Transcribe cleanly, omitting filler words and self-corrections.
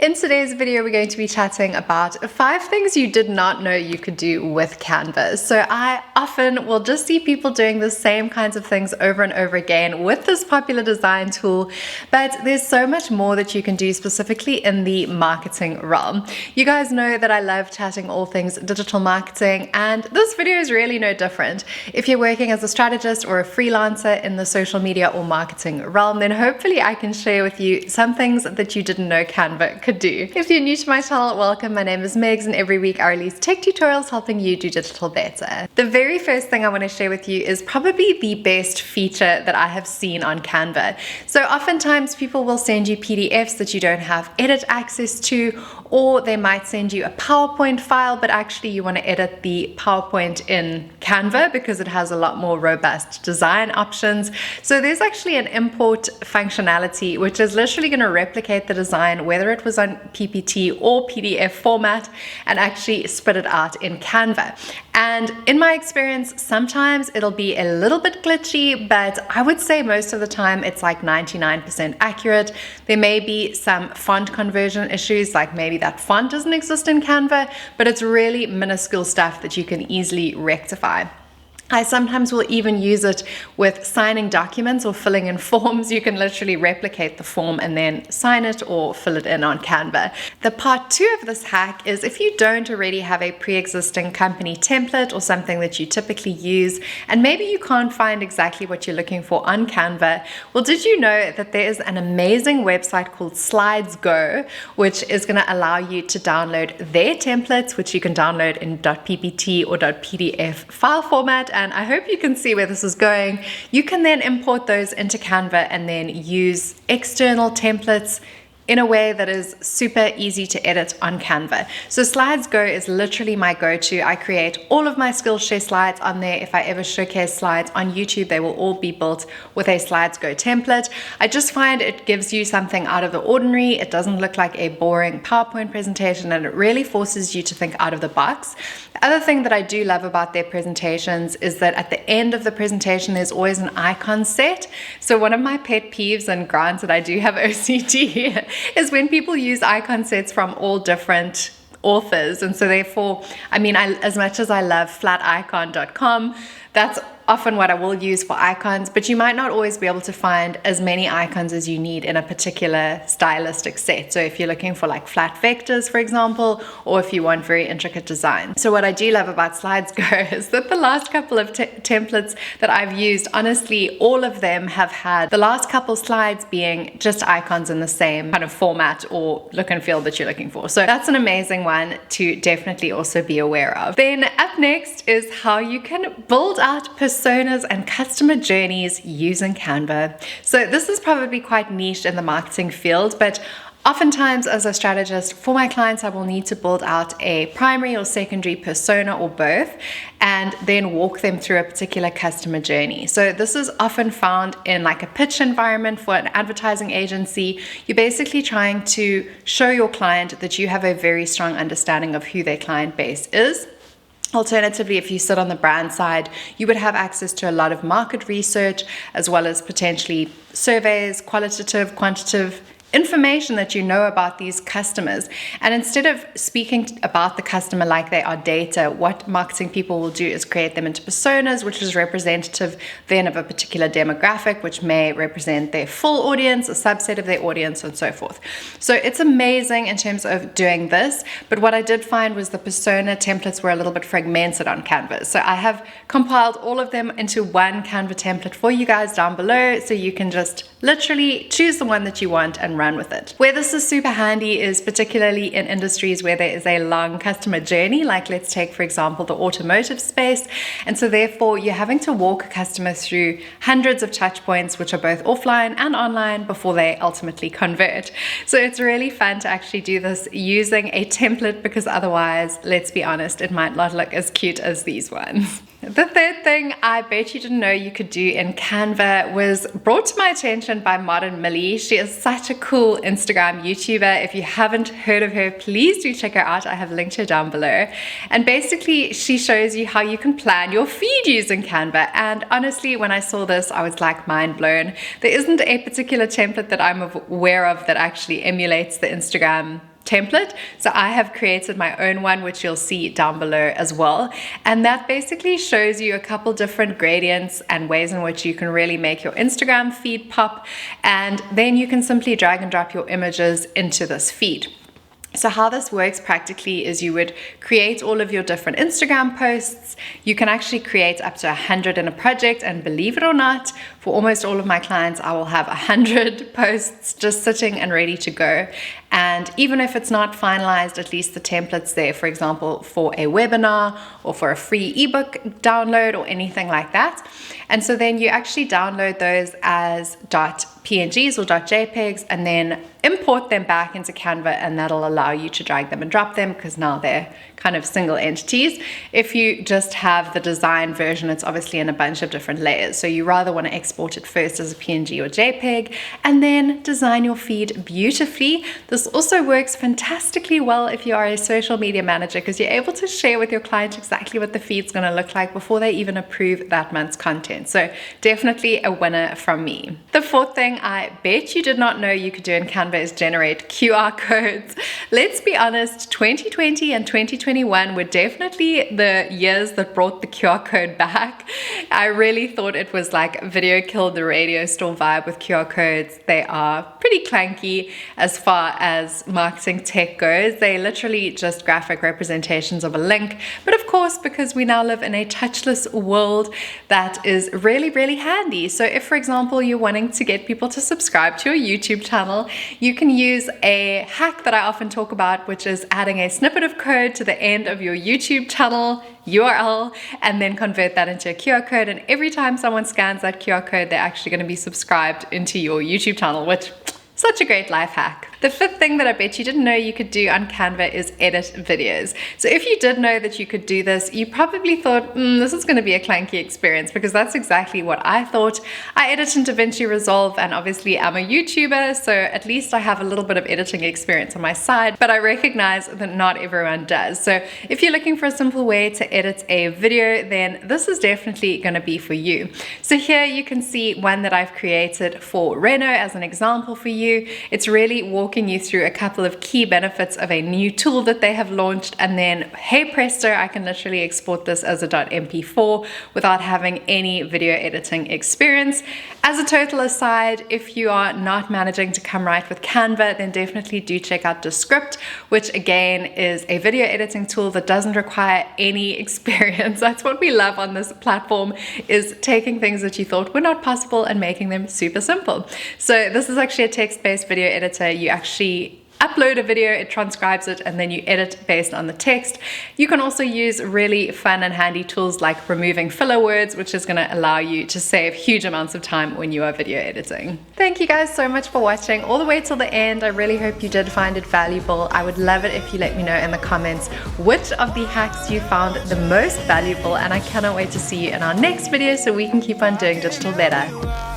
In today's video, we're going to be chatting about 5 things you did not know you could do with Canva. So I often will just see people doing the same kinds of things over and over again with this popular design tool, but there's so much more that you can do specifically in the marketing realm. You guys know that I love chatting all things digital marketing, and this video is really no different. If you're working as a strategist or a freelancer in the social media or marketing realm, then hopefully I can share with you some things that you didn't know Canva could do. If you're new to my channel, welcome. My name is Megs, and every week I release tech tutorials helping you do digital better. The very first thing I want to share with you is probably the best feature that I have seen on Canva. So oftentimes people will send you PDFs that you don't have edit access to, or they might send you a PowerPoint file, but actually you want to edit the PowerPoint in Canva because it has a lot more robust design options. So there's actually an import functionality which is literally going to replicate the design, whether it was on PPT or PDF format, and actually spit it out in Canva. And in my experience, sometimes it'll be a little bit glitchy, but I would say most of the time it's like 99% accurate. There may be some font conversion issues, like maybe that font doesn't exist in Canva, but it's really minuscule stuff that you can easily rectify. I sometimes will even use it with signing documents or filling in forms. You can literally replicate the form and then sign it or fill it in on Canva. The part 2 of this hack is if you don't already have a pre-existing company template or something that you typically use, and maybe you can't find exactly what you're looking for on Canva, well, did you know that there is an amazing website called SlidesGo, which is going to allow you to download their templates, which you can download in .ppt or .pdf file format. And I hope you can see where this is going. You can then import those into Canva and then use external templates in a way that is super easy to edit on Canva. So SlidesGo is literally my go-to. I create all of my Skillshare slides on there. If I ever showcase slides on YouTube, they will all be built with a SlidesGo template. I just find it gives you something out of the ordinary. It doesn't look like a boring PowerPoint presentation, and it really forces you to think out of the box. The other thing that I do love about their presentations is that at the end of the presentation, there's always an icon set. So one of my pet peeves, and granted I do have OCD, is when people use icon sets from all different authors. And so therefore, I mean, as much as I love flaticon.com, that's often what I will use for icons, but you might not always be able to find as many icons as you need in a particular stylistic set. So if you're looking for like flat vectors, for example, or if you want very intricate design. So what I do love about SlidesGo is that the last couple of templates that I've used, honestly, all of them have had the last couple slides being just icons in the same kind of format or look and feel that you're looking for. So that's an amazing one to definitely also be aware of. Then up next is how you can build out personas and customer journeys using Canva. So this is probably quite niche in the marketing field, but oftentimes as a strategist for my clients, I will need to build out a primary or secondary persona or both, and then walk them through a particular customer journey. So this is often found in like a pitch environment for an advertising agency. You're basically trying to show your client that you have a very strong understanding of who their client base is. Alternatively, if you sit on the brand side, you would have access to a lot of market research, as well as potentially surveys, qualitative, quantitative information that you know about these customers. And instead of speaking about the customer like they are data, what marketing people will do is create them into personas, which is representative then of a particular demographic, which may represent their full audience, a subset of their audience, and so forth. So it's amazing in terms of doing this, but what I did find was the persona templates were a little bit fragmented on Canva. So I have compiled all of them into one Canva template for you guys down below, so you can just literally choose the one that you want and run with it. Where this is super handy is particularly in industries where there is a long customer journey, like let's take for example the automotive space, and so therefore you're having to walk a customer through hundreds of touch points, which are both offline and online, before they ultimately convert. So it's really fun to actually do this using a template, because otherwise, let's be honest, it might not look as cute as these ones. The third thing I bet you didn't know you could do in Canva was brought to my attention by Modern Millie. She is such a cool Instagram YouTuber. If you haven't heard of her, please do check her out. I have linked her down below. And basically, she shows you how you can plan your feed using Canva. And honestly, when I saw this, I was like mind blown. There isn't a particular template that I'm aware of that actually emulates the Instagram template. So I have created my own one, which you'll see down below as well. And that basically shows you a couple different gradients and ways in which you can really make your Instagram feed pop. And then you can simply drag and drop your images into this feed. So how this works practically is you would create all of your different Instagram posts. You can actually create up to 100 in a project, and believe it or not, for almost all of my clients, I will have 100 posts just sitting and ready to go. And even if it's not finalized, at least the template's there, for example, for a webinar or for a free ebook download or anything like that. And so then you actually download those as .pngs or .jpegs and then import them back into Canva, and that'll allow you to drag them and drop them because now they're kind of single entities. If you just have the design version, it's obviously in a bunch of different layers. So you rather want to export it first as a PNG or JPEG and then design your feed beautifully. This also works fantastically well if you are a social media manager because you're able to share with your client exactly what the feed's going to look like before they even approve that month's content. So definitely a winner from me. The fourth thing I bet you did not know you could do in Canva is generate QR codes. Let's be honest, 2020 and 2021 were definitely the years that brought the QR code back. I really thought it was like video killed the radio store vibe with QR codes. They are pretty clunky as far as marketing tech goes. They literally just graphic representations of a link. But of course, because we now live in a touchless world, that is really, really handy. So if, for example, you're wanting to get people to subscribe to your YouTube channel, you can use a hack that I often talk about, which is adding a snippet of code to the end of your YouTube channel URL and then convert that into a QR code. And every time someone scans that QR code, they're actually going to be subscribed into your YouTube channel, which such a great life hack. The fifth thing that I bet you didn't know you could do on Canva is edit videos. So if you did know that you could do this, you probably thought, this is going to be a clunky experience, because that's exactly what I thought. I edit in Vinci Resolve, and obviously I'm a YouTuber, so at least I have a little bit of editing experience on my side, but I recognize that not everyone does. So if you're looking for a simple way to edit a video, then this is definitely going to be for you. So here you can see one that I've created for Renault as an example for you. It's really walking you through a couple of key benefits of a new tool that they have launched, and then hey presto, I can literally export this as a .mp4 without having any video editing experience. As a total aside, if you are not managing to come right with Canva, then definitely do check out Descript, which again is a video editing tool that doesn't require any experience. That's what we love on this platform, is taking things that you thought were not possible and making them super simple. So this is actually a text-based video editor. You actually upload a video, it transcribes it, and then you edit based on the text. You can also use really fun and handy tools like removing filler words, which is going to allow you to save huge amounts of time when you are video editing. Thank you guys so much for watching all the way till the end. I really hope you did find it valuable. I would love it if you let me know in the comments which of the hacks you found the most valuable, and I cannot wait to see you in our next video so we can keep on doing digital better.